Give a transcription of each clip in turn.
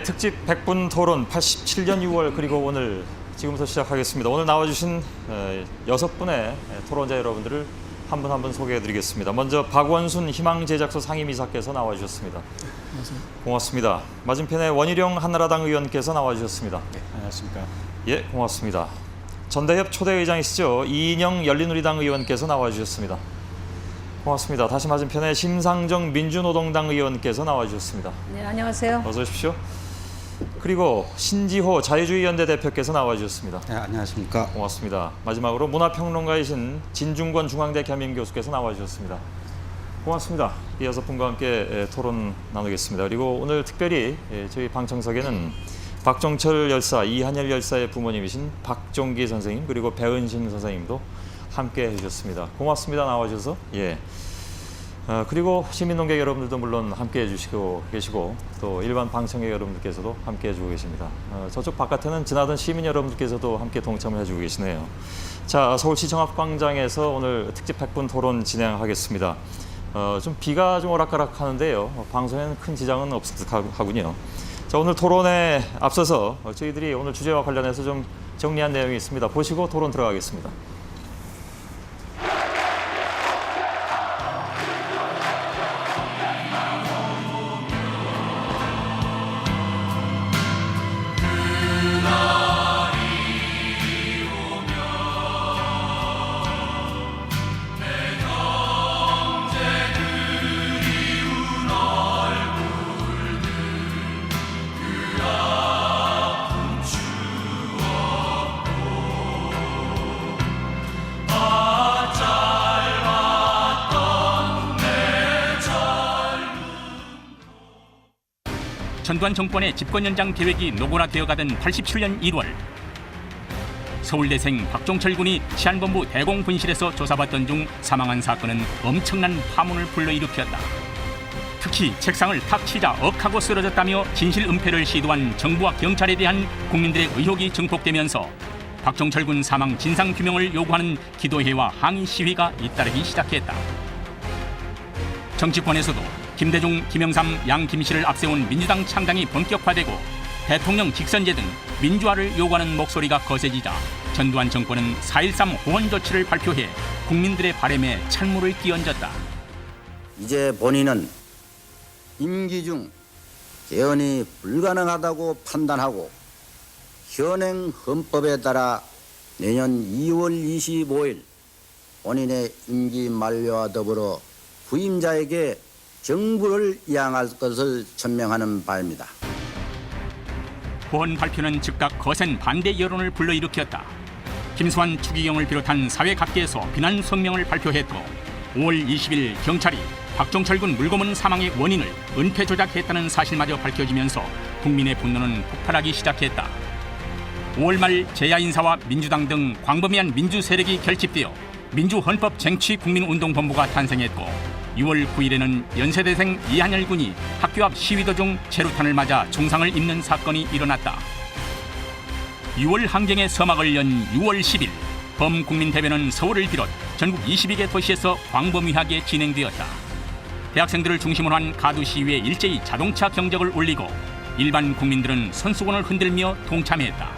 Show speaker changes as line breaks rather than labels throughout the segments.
특집 100분 토론 87년 6월 그리고 오늘 지금부터 시작하겠습니다. 오늘 나와주신 6분의 토론자 여러분들을 한 분 한 분 소개해드리겠습니다. 먼저 박원순 희망제작소 상임이사께서 나와주셨습니다.
안녕하세요.
고맙습니다. 맞은편에 원희룡 한나라당 의원께서 나와주셨습니다.
네, 안녕하십니까.
예, 고맙습니다. 전대협 초대의장이시죠. 이인영 열린우리당 의원께서 나와주셨습니다. 고맙습니다. 다시 맞은편에 심상정 민주노동당 의원께서 나와주셨습니다.
네, 안녕하세요.
어서 오십시오. 그리고 신지호 자유주의연대 대표께서 나와주셨습니다.
네, 안녕하십니까.
고맙습니다. 마지막으로 문화평론가이신 진중권 중앙대 겸임교수께서 나와주셨습니다. 고맙습니다. 이 6분과 함께 토론 나누겠습니다. 그리고 오늘 특별히 저희 방청석에는 박종철 열사, 이한열 열사의 부모님이신 박종기 선생님 그리고 배은신 선생님도 함께 해주셨습니다. 고맙습니다. 나와주셔서. 예. 그리고 시민논객 여러분들도 물론 함께 해주시고 계시고 또 일반 방청객 여러분들께서도 함께 해주고 계십니다. 저쪽 바깥에는 지나던 시민 여러분들께서도 함께 동참을 해주고 계시네요. 자, 서울시 정합광장에서 오늘 특집 100분 토론 진행하겠습니다. 좀 비가 좀 오락가락하는데요. 방송에는 큰 지장은 없을 듯하군요. 자, 오늘 토론에 앞서서 저희들이 오늘 주제와 관련해서 좀 정리한 내용이 있습니다. 보시고 토론 들어가겠습니다.
전두환 정권의 집권 연장 계획이 노골화되어가던 87년 1월 서울대생 박종철 군이 치안본부 대공분실에서 조사받던 중 사망한 사건은 엄청난 파문을 불러일으켰다. 특히 책상을 탁 치자 억하고 쓰러졌다며 진실 은폐를 시도한 정부와 경찰에 대한 국민들의 의혹이 증폭되면서 박종철 군 사망 진상규명을 요구하는 기도회와 항의 시위가 잇따르기 시작했다. 정치권에서도 김대중, 김영삼, 양김씨를 앞세운 민주당 창당이 본격화되고 대통령 직선제 등 민주화를 요구하는 목소리가 거세지자 전두환 정권은 4.13 호원 조치를 발표해 국민들의 바람에 찬물을 끼얹었다.
이제 본인은 임기 중 개헌이 불가능하다고 판단하고 현행 헌법에 따라 내년 2월 25일 본인의 임기 만료와 더불어 후임자에게 정부를 이양할 것을 천명하는 바입니다.
호언 발표는 즉각 거센 반대 여론을 불러일으켰다. 김수환, 추기경을 비롯한 사회 각계에서 비난 성명을 발표했고 5월 20일 경찰이 박종철 군 물고문 사망의 원인을 은폐 조작했다는 사실마저 밝혀지면서 국민의 분노는 폭발하기 시작했다. 5월 말 재야인사와 민주당 등 광범위한 민주 세력이 결집되어 민주헌법쟁취국민운동본부가 탄생했고 6월 9일에는 연세대생 이한열 군이 학교 앞 시위 도중 체류탄을 맞아 중상을 입는 사건이 일어났다. 6월 항쟁의 서막을 연 6월 10일 범국민대회는 서울을 비롯 전국 22개 도시에서 광범위하게 진행되었다. 대학생들을 중심으로 한 가두 시위에 일제히 자동차 경적을 울리고 일반 국민들은 손수건을 흔들며 동참했다.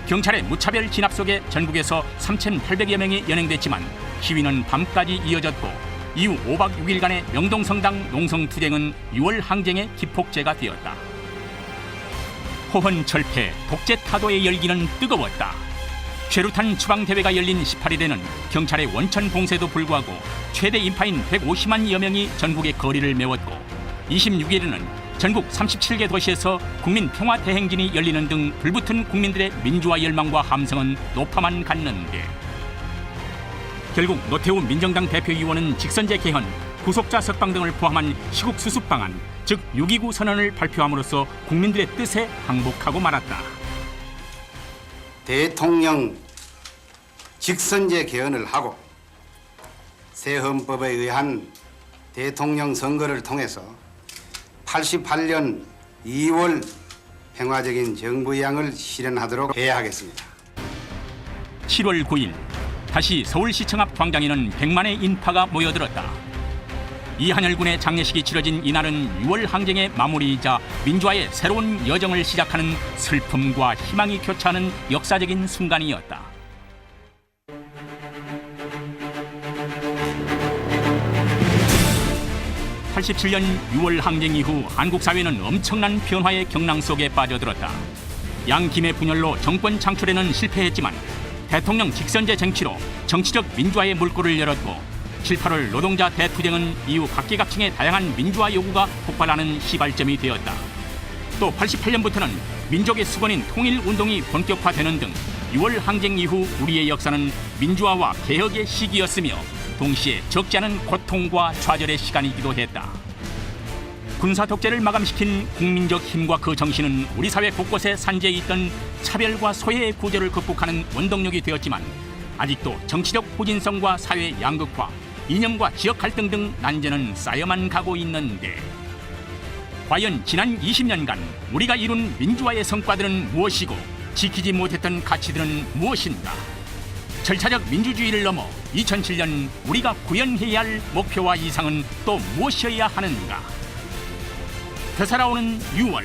경찰의 무차별 진압 속에 전국에서 3,800여 명이 연행됐지만 시위는 밤까지 이어졌고 이후 5박 6일간의 명동성당 농성투쟁은 6월 항쟁의 기폭제가 되었다. 호헌 철폐, 독재 타도의 열기는 뜨거웠다. 최루탄 추방대회가 열린 18일에는 경찰의 원천 봉쇄도 불구하고 최대 인파인 150만여 명이 전국의 거리를 메웠고 26일에는 전국 37개 도시에서 국민평화대행진이 열리는 등 불붙은 국민들의 민주화 열망과 함성은 높아만 갔는데 결국 노태우 민정당 대표위원은 직선제 개헌, 구속자 석방 등을 포함한 시국 수습 방안, 즉 6.29 선언을 발표함으로써 국민들의 뜻에 항복하고 말았다.
대통령 직선제 개헌을 하고 새 헌법에 의한 대통령 선거를 통해서 88년 2월 평화적인 정부 이양을 실현하도록 해야 하겠습니다.
7월 9일 다시 서울시청 앞 광장에는 100만의 인파가 모여들었다. 이한열 군의 장례식이 치러진 이날은 6월 항쟁의 마무리이자 민주화의 새로운 여정을 시작하는 슬픔과 희망이 교차하는 역사적인 순간이었다. 87년 6월 항쟁 이후 한국 사회는 엄청난 변화의 경랑 속에 빠져들었다. 양김의 분열로 정권 창출에는 실패했지만 대통령 직선제 쟁취로 정치적 민주화의 물꼬를 열었고 7, 8월 노동자 대투쟁은 이후 각계각층의 다양한 민주화 요구가 폭발하는 시발점이 되었다. 또 88년부터는 민족의 수건인 통일운동이 본격화되는 등 6월 항쟁 이후 우리의 역사는 민주화와 개혁의 시기였으며 동시에 적지 않은 고통과 좌절의 시간이기도 했다. 군사 독재를 마감시킨 국민적 힘과 그 정신은 우리 사회 곳곳에 산재해 있던 차별과 소외의 구조를 극복하는 원동력이 되었지만 아직도 정치적 후진성과 사회 양극화, 이념과 지역 갈등 등 난제는 쌓여만 가고 있는데 과연 지난 20년간 우리가 이룬 민주화의 성과들은 무엇이고 지키지 못했던 가치들은 무엇인가? 절차적 민주주의를 넘어 2007년 우리가 구현해야 할 목표와 이상은 또 무엇이어야 하는가? 되살아오는 6월,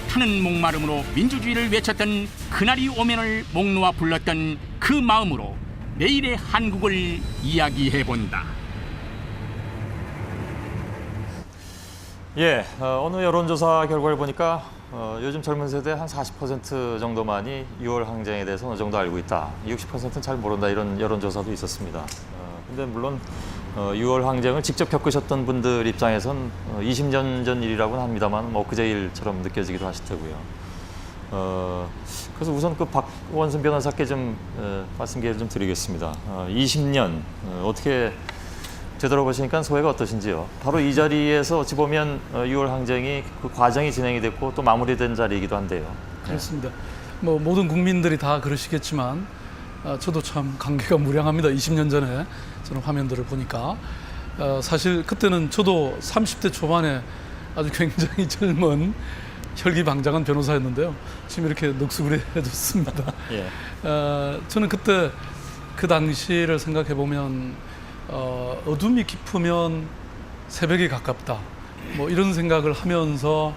타는 목마름으로 민주주의를 외쳤던 그날이 오면을 목 놓아 불렀던 그 마음으로 내일의 한국을 이야기해본다.
예, 어느 여론조사 결과를 보니까 요즘 젊은 세대 한 40% 정도만이 6월 항쟁에 대해서 어느 정도 알고 있다. 60%는 잘 모른다 이런 여론조사도 있었습니다. 근데 물론 6월 항쟁을 직접 겪으셨던 분들 입장에선 20년 전 일이라고는 합니다만 뭐 그제 일처럼 느껴지기도 하시더고요. 그래서 우선 그 박원순 변호사께 좀 말씀 기회를 좀 드리겠습니다. 20년 어떻게 되돌아보시니까 소회가 어떠신지요? 바로 이 자리에서 어찌 보면 6월 항쟁이 그 과정이 진행이 됐고 또 마무리된 자리이기도 한데요.
그렇습니다. 뭐 모든 국민들이 다 그러시겠지만 저도 참 감개가 무량합니다. 20년 전에 저는 화면들을 보니까 사실 그때는 저도 30대 초반에 아주 굉장히 젊은 혈기방장한 변호사였는데요. 지금 이렇게 넋으리해졌습니다.
예.
저는 그때 그 당시를 생각해 보면 어둠이 깊으면 새벽이 가깝다. 뭐 이런 생각을 하면서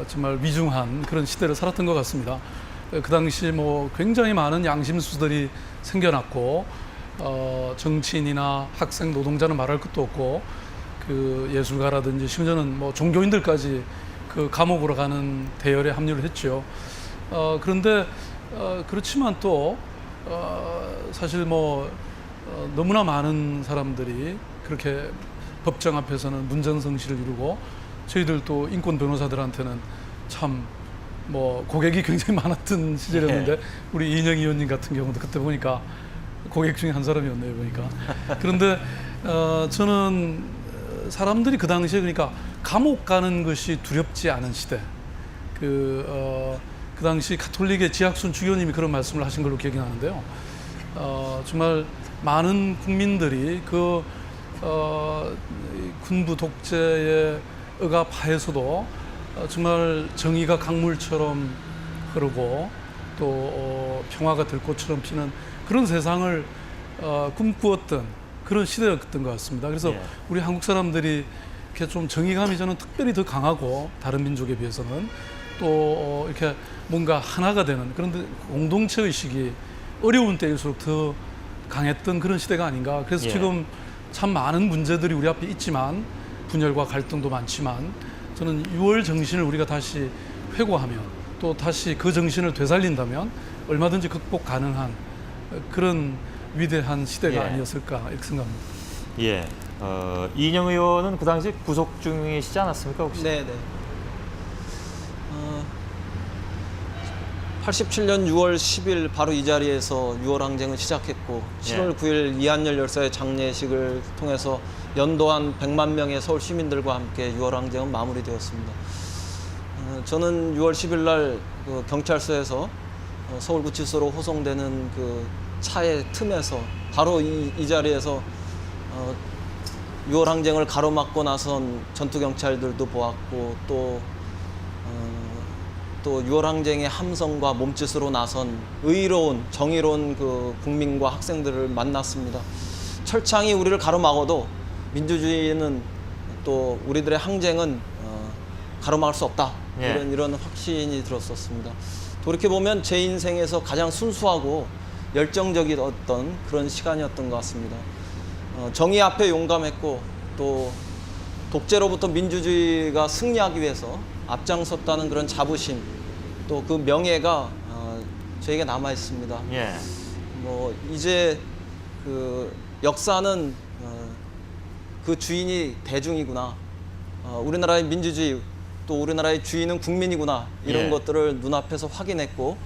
정말 위중한 그런 시대를 살았던 것 같습니다. 그 당시 뭐 굉장히 많은 양심수들이 생겨났고 정치인이나 학생, 노동자는 말할 것도 없고 그 예술가라든지 심지어는 뭐 종교인들까지 그 감옥으로 가는 대열에 합류를 했죠. 그런데 그렇지만 또 사실 뭐 너무나 많은 사람들이 그렇게 법정 앞에서는 문전성시를 이루고 저희들 또 인권 변호사들한테는 참 뭐 고객이 굉장히 많았던 시절이었는데 우리 이인영 의원님 같은 경우도 그때 보니까 고객 중에 한 사람이었네요 보니까. 그런데 저는 사람들이 그 당시에 그러니까 감옥 가는 것이 두렵지 않은 시대. 그 당시 가톨릭의 지학순 주교님이 그런 말씀을 하신 걸로 기억이 나는데요. 정말 많은 국민들이 군부 독재의 억압하에서도 정말 정의가 강물처럼 흐르고 또 평화가 들꽃처럼 피는 그런 세상을 꿈꾸었던 그런 시대였던 것 같습니다. 그래서 우리 한국 사람들이 이렇게 좀 정의감이 저는 특별히 더 강하고 다른 민족에 비해서는 또 이렇게 뭔가 하나가 되는 그런 공동체 의식이 어려운 때일수록 더 강했던 그런 시대가 아닌가. 그래서 지금 참 많은 문제들이 우리 앞에 있지만 분열과 갈등도 많지만 저는 6월 정신을 우리가 다시 회고하면 또 다시 그 정신을 되살린다면 얼마든지 극복 가능한 그런 위대한 시대가 아니었을까 이렇게 생각합니다.
예. 이인영 의원은 그 당시 구속 중이시지 않았습니까 혹시?
네. 87년 6월 10일 바로 이 자리에서 6월 항쟁을 시작했고 7월 9일 이한열 열사의 장례식을 통해서 연도한 100만 명의 서울 시민들과 함께 6월 항쟁은 마무리되었습니다. 저는 6월 10일 날 그 경찰서에서 서울구치소로 호송되는 그 차의 틈에서 바로 이 자리에서 6월 항쟁을 가로막고 나선 전투경찰들도 보았고 또 6월 항쟁의 함성과 몸짓으로 나선 의로운 정의로운 그 국민과 학생들을 만났습니다. 철창이 우리를 가로막아도 민주주의는 또 우리들의 항쟁은 가로막을 수 없다.
예.
이런 확신이 들었었습니다. 돌이켜보면 제 인생에서 가장 순수하고 열정적이었던 그런 시간이었던 것 같습니다. 정의 앞에 용감했고 또 독재로부터 민주주의가 승리하기 위해서 앞장섰다는 그런 자부심, 또 그 명예가 저에게 남아 있습니다.
예.
뭐 이제 그 역사는 그 주인이 대중이구나. 우리나라의 민주주의, 또 우리나라의 주인은 국민이구나. 이런
예.
것들을 눈앞에서 확인했고,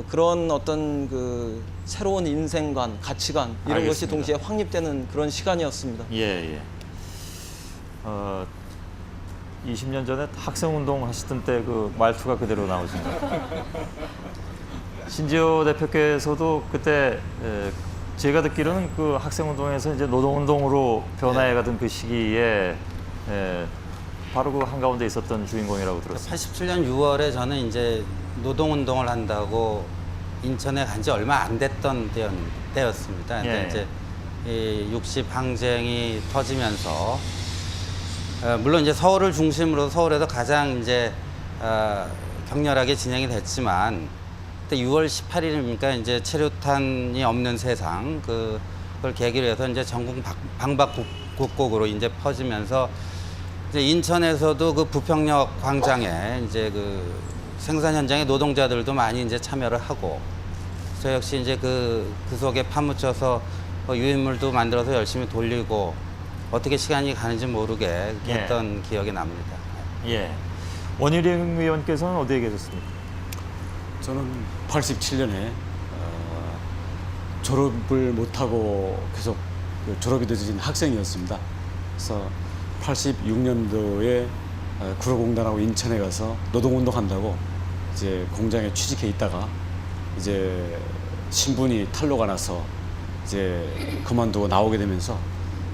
그런 어떤 그 새로운 인생관, 가치관 이런 것이
알겠습니다.
동시에 확립되는 그런 시간이었습니다.
예, 예. 20년 전에 학생운동 하시던 때 그 말투가 그대로 나오십니다. 신지호 대표께서도 그때 제가 듣기로는 그 학생운동에서 이제 노동운동으로 변화해가던 그 시기에 바로 그 한가운데 있었던 주인공이라고 들었습니다.
87년 6월에 저는 이제 노동운동을 한다고 인천에 간 지 얼마 안 됐던 때였습니다. 근데
예.
이제 이 60 항쟁이 터지면서 물론 이제 서울을 중심으로 서울에서 가장 이제 격렬하게 진행이 됐지만 그때 6월 18일이니까 이제 체류탄이 없는 세상 그걸 계기로 해서 이제 전국 방방곡곡으로 이제 퍼지면서 이제 인천에서도 그 부평역 광장에 이제 그 생산 현장의 노동자들도 많이 이제 참여를 하고 저 역시 이제 그 속에 파묻혀서 유인물도 만들어서 열심히 돌리고 어떻게 시간이 가는지 모르게 그렇게
예.
했던 기억이 납니다.
예. 원희룡 의원께서는 어디에 계셨습니까?
저는 87년에 졸업을 못하고 계속 졸업이 늦어진 학생이었습니다. 그래서 86년도에 구로공단하고 인천에 가서 노동운동한다고 이제 공장에 취직해 있다가 이제 신분이 탄로가 나서 이제 그만두고 나오게 되면서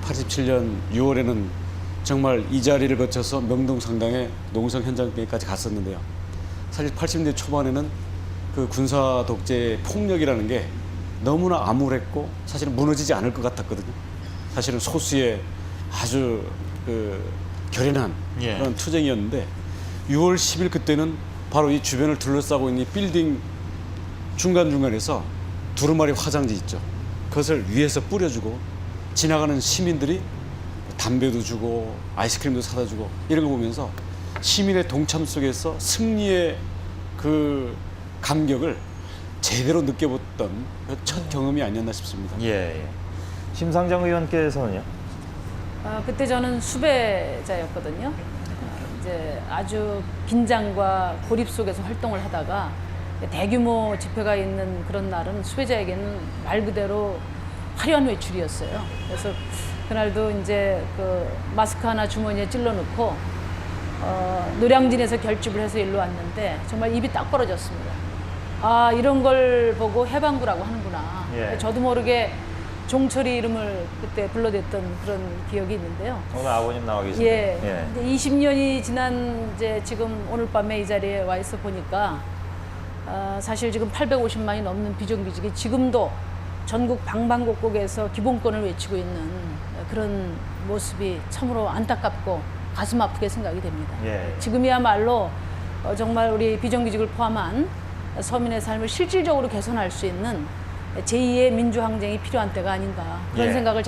87년 6월에는 정말 이 자리를 거쳐서 명동상당의 농성 현장까지 갔었는데요. 사실 80년대 초반에는 그 군사 독재의 폭력이라는 게 너무나 암울했고 사실은 무너지지 않을 것 같았거든요. 사실은 소수의 아주 그 결연한
예.
그런 투쟁이었는데 6월 10일 그때는 바로 이 주변을 둘러싸고 있는 이 빌딩 중간중간에서 두루마리 화장지 있죠. 그것을 위에서 뿌려주고 지나가는 시민들이 담배도 주고 아이스크림도 사다 주고 이런 거 보면서 시민의 동참 속에서 승리의 그 감격을 제대로 느껴봤던 첫 경험이 아니었나 싶습니다.
예, 예. 심상정 의원께서는요?
그때 저는 수배자였거든요. 이제 아주 긴장과 고립 속에서 활동을 하다가 대규모 집회가 있는 그런 날은 수배자에게는 말 그대로 화려한 외출이었어요. 그래서 그날도 이제 그 마스크 하나 주머니에 찔러 넣고 노량진에서 결집을 해서 일로 왔는데 정말 입이 딱 벌어졌습니다. 아, 이런 걸 보고 해방구라고 하는구나.
예.
저도 모르게 종철이 이름을 그때 불러댔던 그런 기억이 있는데요.
오늘 아버님 나와 계신데.
예. 근데 20년이 지난 이제 지금 오늘 밤에 이 자리에 와 있어 보니까 사실 지금 850만이 넘는 비정규직이 지금도 전국 방방곡곡에서 기본권을 외치고 있는 그런 모습이 참으로 안타깝고 가슴 아프게 생각이 됩니다.
예.
지금이야말로 정말 우리 비정규직을 포함한 서민의 삶을 실질적으로 개선할 수 있는 제2의 민주항쟁이 필요한 때가 아닌가 그런
예.
생각을